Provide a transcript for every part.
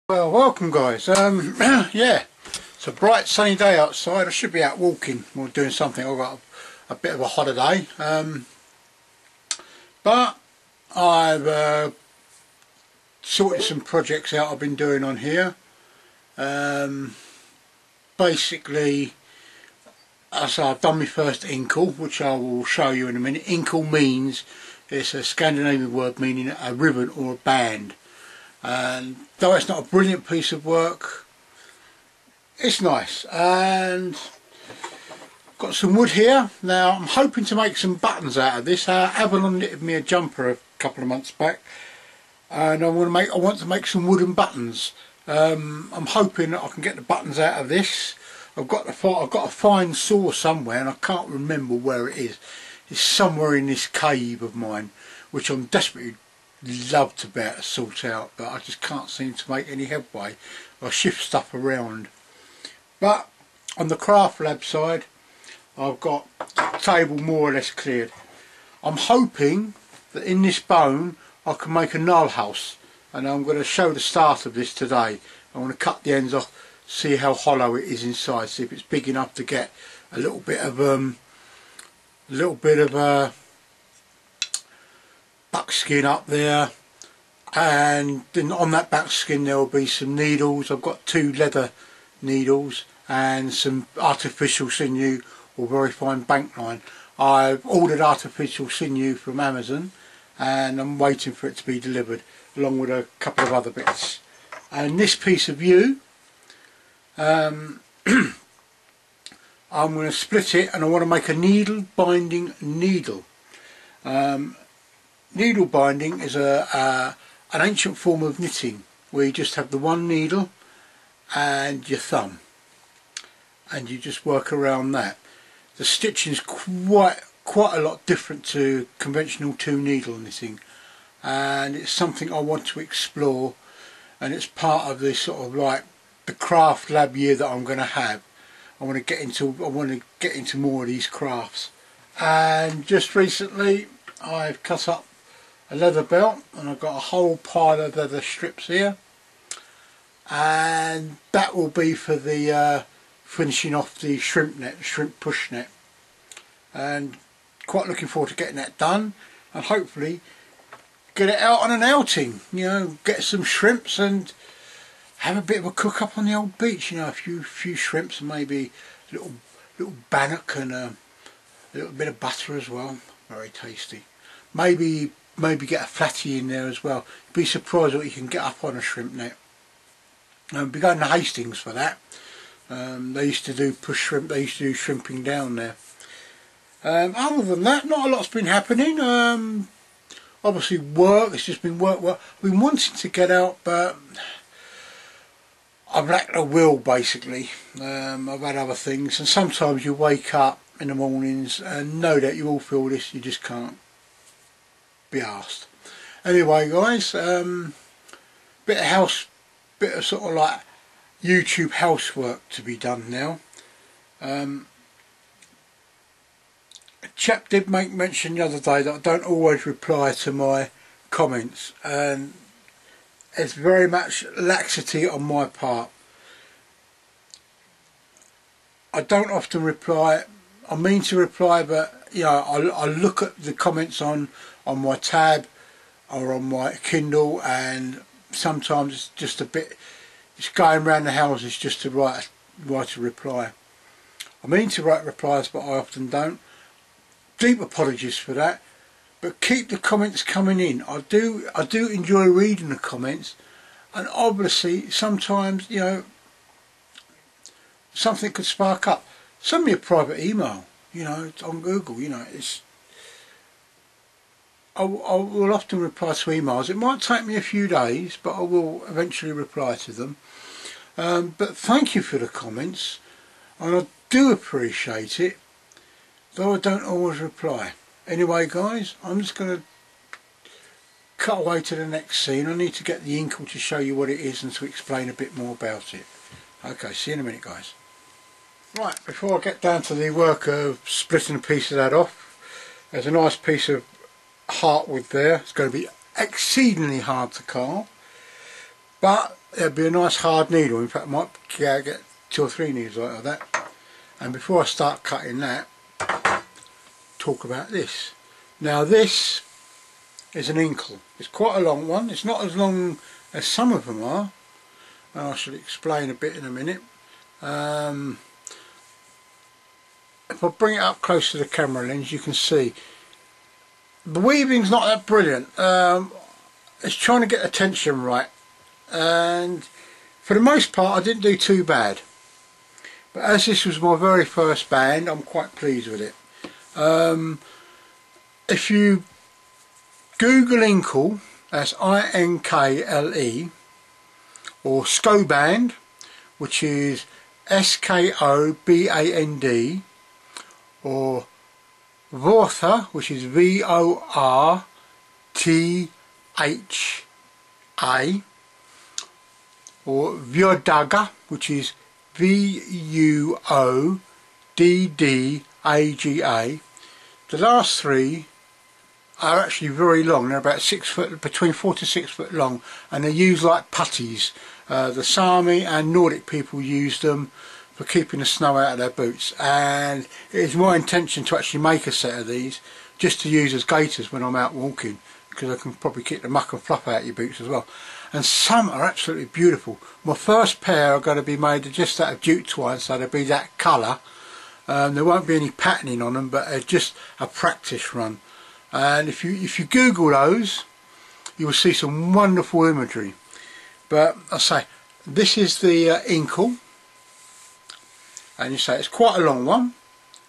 Well, welcome guys. Yeah, it's a bright sunny day outside. I should be out walking or doing something. I've got a bit of a holiday, but I've sorted some projects out I've been doing on here. Basically, as I've done my first Inkle, which I will show you in a minute. Inkle means, it's a Scandinavian word meaning a ribbon or a band. And though it's not a brilliant piece of work, it's nice. And got some wood here. Now I'm hoping to make some buttons out of this. Avalon knitted me a jumper a couple of months back, and I want to make some wooden buttons. I'm hoping that I can get the buttons out of this. I've got a fine saw somewhere, and I can't remember where it is. It's somewhere in this cave of mine, which I'm desperately love to be able to sort out, but I just can't seem to make any headway. I shift stuff around. But on the craft lab side, I've got the table more or less cleared. I'm hoping that in this bone I can make a Nalhus, and I'm going to show the start of this today. I want to cut the ends off, see how hollow it is inside, see if it's big enough to get a little bit of buckskin up there, and then on that buckskin there will be some needles. I've got 2 leather needles and some artificial sinew or very fine bank line. I've ordered artificial sinew from Amazon and I'm waiting for it to be delivered, along with a couple of other bits. And this piece of yew, I'm going to split it, and I want to make a needle binding needle. Needle binding is an ancient form of knitting where you just have the one needle and your thumb, and you just work around that. The stitching is quite a lot different to conventional 2 needle knitting, and it's something I want to explore, and it's part of this sort of like the craft lab year that I'm going to have. I want to get into more of these crafts. And just recently I've cut up a leather belt, and I've got a whole pile of leather strips here, and that will be for the finishing off the shrimp push net, and quite looking forward to getting that done, and hopefully get it out on an outing, you know, get some shrimps and have a bit of a cook up on the old beach, you know, a few shrimps and maybe a little bannock and a little bit of butter as well. Very tasty. Maybe get a flatty in there as well. You'd be surprised what you can get up on a shrimp net. Be going to Hastings for that. They used to do push shrimp. They used to do shrimping down there. Other than that, not a lot's been happening. Obviously work. It's just been work. I've been wanting to get out, but I've lacked a will basically. I've had other things, and sometimes you wake up in the mornings and know that you all feel this. You just can't be asked. Anyway guys, bit of sort of like YouTube housework to be done now. A chap did make mention the other day that I don't always reply to my comments, and it's very much laxity on my part. I don't often reply. I mean to reply, but you know, I look at the comments on my tab or on my Kindle, and sometimes it's just a bit, it's going around the houses just to write a reply. I mean to write replies, but I often don't. Deep apologies for that, but keep the comments coming in. I do enjoy reading the comments, and obviously sometimes, you know, something could spark up. Send me a private email, you know, on Google, you know. I will often reply to emails. It might take me a few days, but I will eventually reply to them. But thank you for the comments, and I do appreciate it, though I don't always reply. Anyway guys, I'm just going to cut away to the next scene. I need to get the Inkle to show you what it is and to explain a bit more about it. Okay, see you in a minute guys. Right, before I get down to the work of splitting a piece of that off, there's a nice piece of heartwood there. It's going to be exceedingly hard to carve, but there'd be a nice hard needle. In fact I might get 2 or 3 needles like that. And before I start cutting that, talk about this. Now this is an Inkle. It's quite a long one. It's not as long as some of them are, and I shall explain a bit in a minute. If I bring it up close to the camera lens, you can see the weaving's not that brilliant. It's trying to get the tension right, and for the most part I didn't do too bad. But as this was my very first band, I'm quite pleased with it. If you Google Inkle, that's I-N-K-L-E, or Skoband, which is S-K-O-B-A-N-D, or Vortha, which is V-O-R-T-H-A, or Vyodaga, which is V-U-O-D-D-A-G-A. The last 3 are actually very long. They're about 6 foot, between 4 to 6 foot long, and they're used like puttees. The Sami and Nordic people use them for keeping the snow out of their boots, and it is my intention to actually make a set of these just to use as gaiters when I'm out walking, because I can probably keep the muck and fluff out of your boots as well. And some are absolutely beautiful. My first pair are going to be made just out of jute twine, so they'll be that colour. There won't be any patterning on them, but they're just a practice run. And if you Google those, you will see some wonderful imagery. But I say, this is the Inkle, and you say it's quite a long one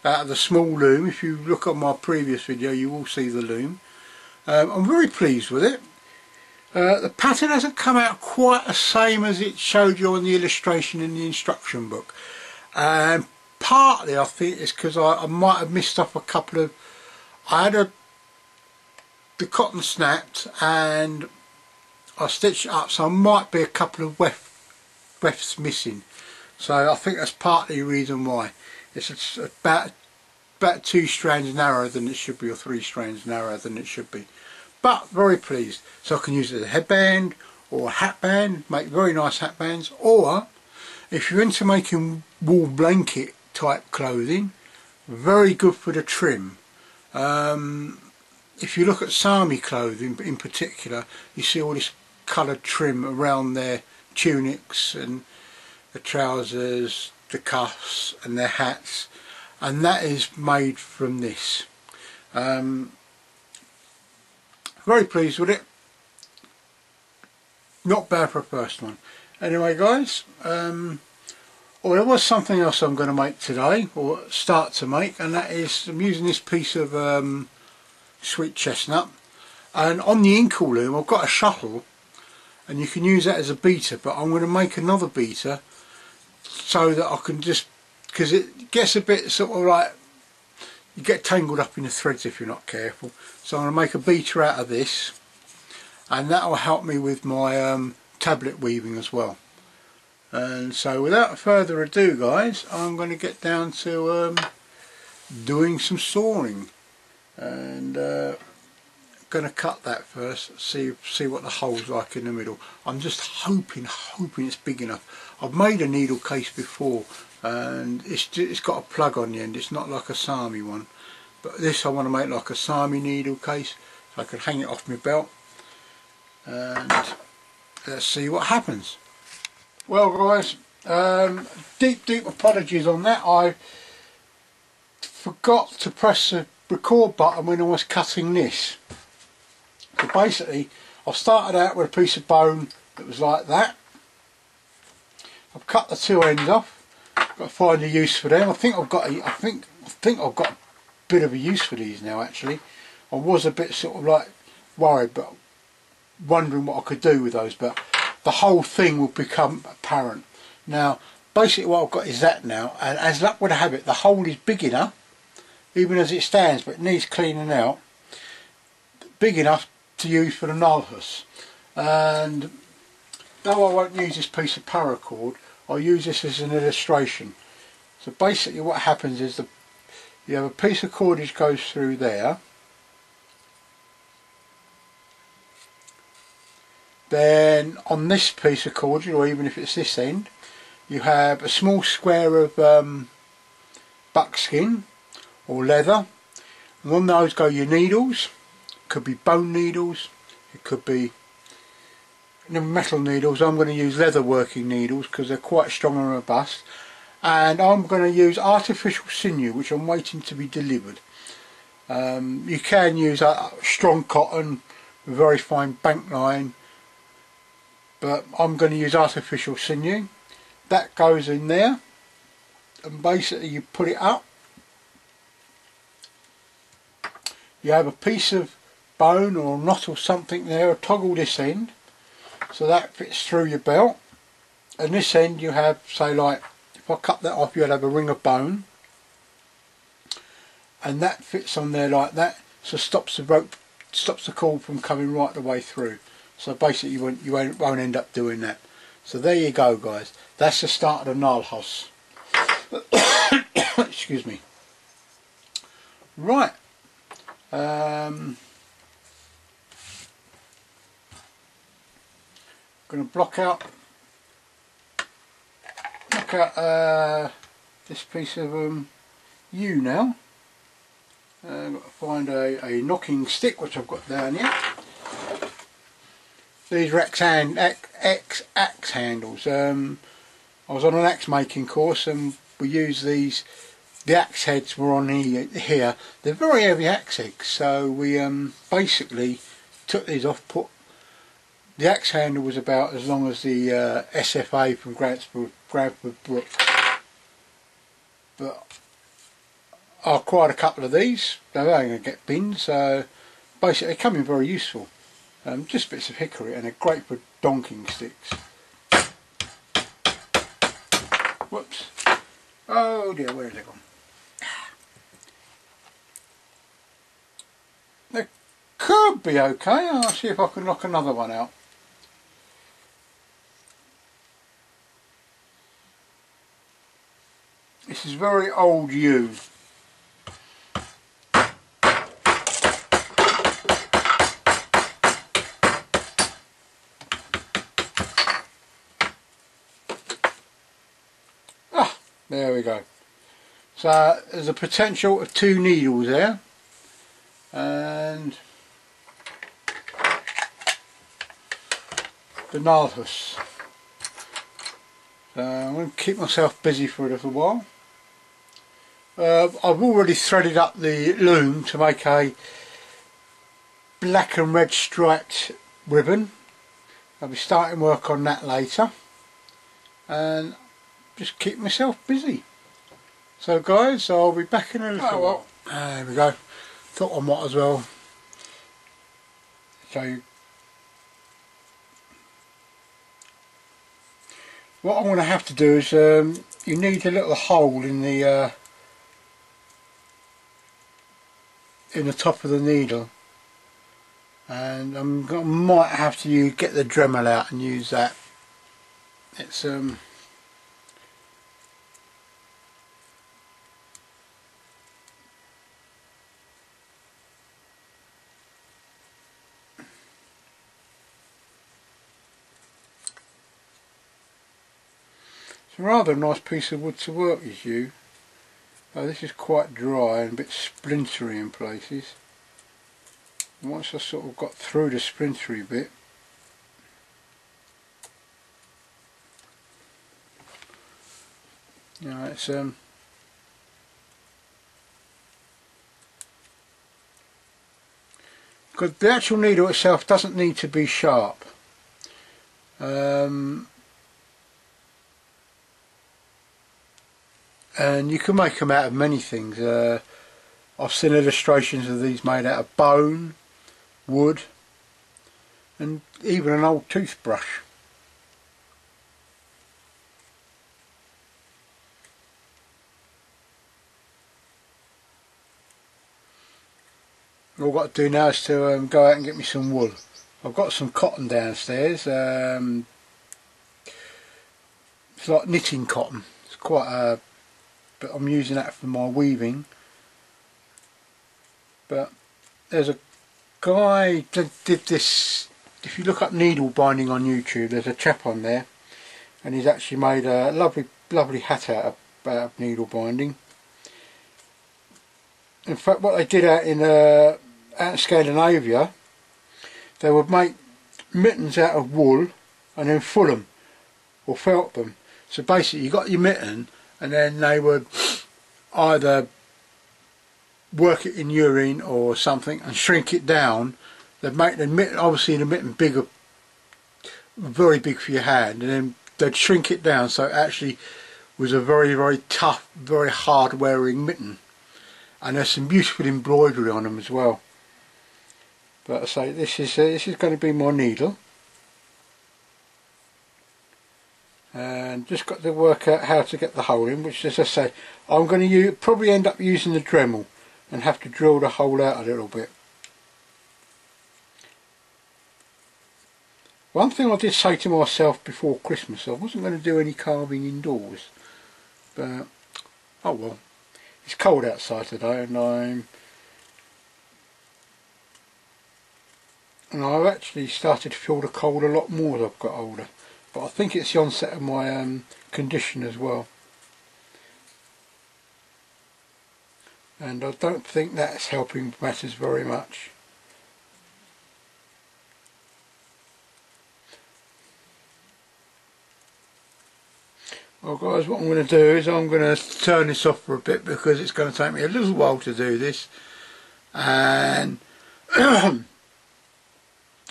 out of the small loom. If you look at my previous video, you will see the loom. I'm very pleased with it. The pattern hasn't come out quite the same as it showed you on the illustration in the instruction book, and partly I think it's because I might have missed off a couple of, the cotton snapped and I stitched it up, so I might be a couple of wefts missing. So I think that's partly the reason why. It's about 2 strands narrower than it should be, or 3 strands narrower than it should be. But very pleased. So I can use it as a headband or a hat band, make very nice hat bands. Or if you're into making wool blanket type clothing, very good for the trim. If you look at Sami clothing in particular, you see all this coloured trim around their tunics and the trousers, the cuffs and their hats, and that is made from this. Very pleased with it. Not bad for a first one. Anyway guys, there was something else I'm going to make today, or start to make, and that is I'm using this piece of sweet chestnut, and on the Inkle loom I've got a shuttle, and you can use that as a beater, but I'm going to make another beater so that I can just, because it gets a bit sort of like, you get tangled up in the threads if you're not careful. So I'm going to make a beater out of this, and that will help me with my tablet weaving as well. And so without further ado guys, I'm going to get down to doing some sawing, and going to cut that first, see what the hole's like in the middle. I'm just hoping it's big enough. I've made a needle case before and it's got a plug on the end. It's not like a Sami one, but this I want to make like a Sami needle case so I can hang it off my belt, and let's see what happens. Well guys, deep apologies on that. I forgot to press the record button when I was cutting this. So basically I started out with a piece of bone that was like that. I've cut the 2 ends off. Got to find a use for them. I think I've got a bit of a use for these now actually. I was a bit sort of like worried, but wondering what I could do with those, but the whole thing will become apparent. Now basically what I've got is that now, and as luck would have it, the hole is big enough, even as it stands, but it needs cleaning out, big enough to use for the Nalhus. And though I won't use this piece of paracord, I'll use this as an illustration. So basically what happens is you have a piece of cordage goes through there, Then on this piece of cord, or even if it's this end, you have a small square of buckskin or leather, and on those go your needles. It could be bone needles, it could be metal needles. I'm going to use leather working needles because they're quite strong and robust, and I'm going to use artificial sinew, which I'm waiting to be delivered. You can use strong cotton with very fine bank line, but I'm going to use artificial sinew. That goes in there, and basically you put it up. You have a piece of bone or a knot or something there, a toggle this end, so that fits through your belt. And this end you have, say like, if I cut that off, you'd have a ring of bone, and that fits on there like that, so stops the rope, stops the cord from coming right the way through. So basically you won't end up doing that. So there you go, guys. That's the start of the Nalhus. Excuse me. Right. Going to block out this piece of yew now. I've got to find a knocking stick, which I've got down here. These are axe handles. I was on an axe making course and we used these. The axe heads were on here. They're very heavy axe heads, so we basically took these off. Put the axe handle was about as long as the SFA from Granford Brook, but I acquired a couple of these. They're only going to get bins, so basically they come in very useful. Just bits of hickory, and they're great for donking sticks. Whoops. Oh dear, where is it gone? They could be okay. I'll see if I can knock another one out. This is very old yew. There we go. So there's a potential of 2 needles there, and the Nalhus. So I'm going to keep myself busy for a little while. I've already threaded up the loom to make a black and red striped ribbon. I'll be starting work on that later, and just keep myself busy. So guys, I'll be back in a little while. There we go. Thought I might as well show you. What I'm going to have to do is you need a little hole in the top of the needle, and I might have to get the Dremel out and use that. It's a rather nice piece of wood to work with yew. This is quite dry and a bit splintery in places. And once I sort of got through the splintery bit, it's because the actual needle itself doesn't need to be sharp. And you can make them out of many things. I've seen illustrations of these made out of bone, wood, and even an old toothbrush. All I've got to do now is to go out and get me some wool. I've got some cotton downstairs. It's like knitting cotton. It's quite but I'm using that for my weaving. But there's a guy that did this if you look up needle binding on YouTube, there's a chap on there, and he's actually made a lovely hat out of needle binding. In fact, what they did out in Scandinavia, they would make mittens out of wool and then full them or felt them. So basically you got your mitten, and then they would either work it in urine or something and shrink it down. They'd make the mitten, obviously the mitten bigger, very big for your hand, and then they'd shrink it down so it actually was a very tough, very hard wearing mitten. And there's some beautiful embroidery on them as well. But I say this is going to be my needle, and just got to work out how to get the hole in, which, as I say, I'm going to probably end up using the Dremel and have to drill the hole out a little bit. One thing I did say to myself before Christmas, I wasn't going to do any carving indoors, but oh well, it's cold outside today, and I've actually started to feel the cold a lot more as I've got older, but I think it's the onset of my condition as well, and I don't think that's helping matters very much. Well guys, what I'm going to do is I'm going to turn this off for a bit, because it's going to take me a little while to do this, and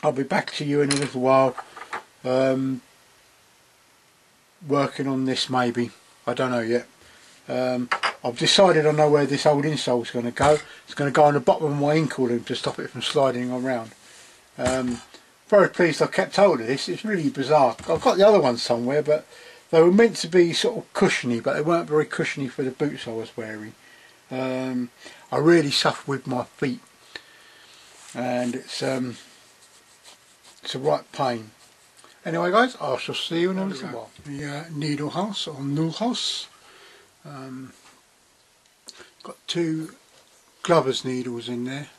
I'll be back to you in a little while, working on this maybe, I don't know yet. I've decided I know where this old insole is going to go. It's going to go on the bottom of my Inkle loom to stop it from sliding around. Very pleased I kept hold of this. It's really bizarre. I've got the other ones somewhere, but they were meant to be sort of cushiony, but they weren't very cushiony for the boots I was wearing. I really suffer with my feet, and it's a right pain. Anyway guys, I shall see you in a little while. The needle house, or Nalhus. Got 2 Glover's needles in there,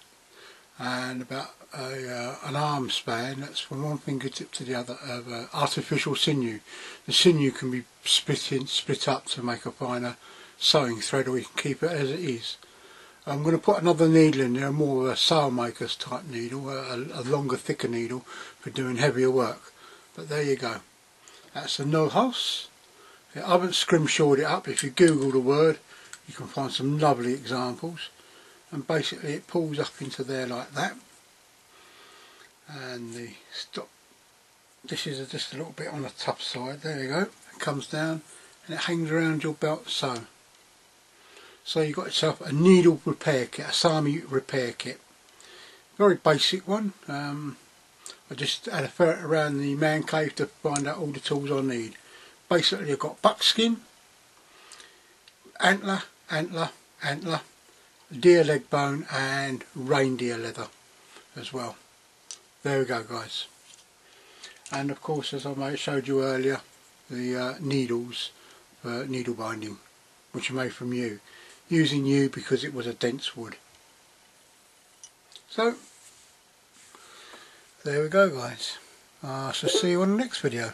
and about an arm span that's from one fingertip to the other of artificial sinew. The sinew can be split up to make a finer sewing thread, or you can keep it as it is. I'm going to put another needle in there, more of a sailmaker's type needle, a longer, thicker needle for doing heavier work. But there you go. That's the Nalhus. I haven't scrimshawed it up. If you Google the word, you can find some lovely examples. And basically it pulls up into there like that. And the stop dishes are just a little bit on the tough side. There you go. It comes down and it hangs around your belt so. So you've got yourself a needle repair kit, a Sami repair kit. Very basic one. I just had a ferret around the man cave to find out all the tools I need. Basically I've got buckskin, antler, deer leg bone and reindeer leather as well. There we go guys. And of course, as I showed you earlier, the needles for needle binding, which are made from yew. Using yew because it was a dense wood. So there we go guys. I shall see you on the next video.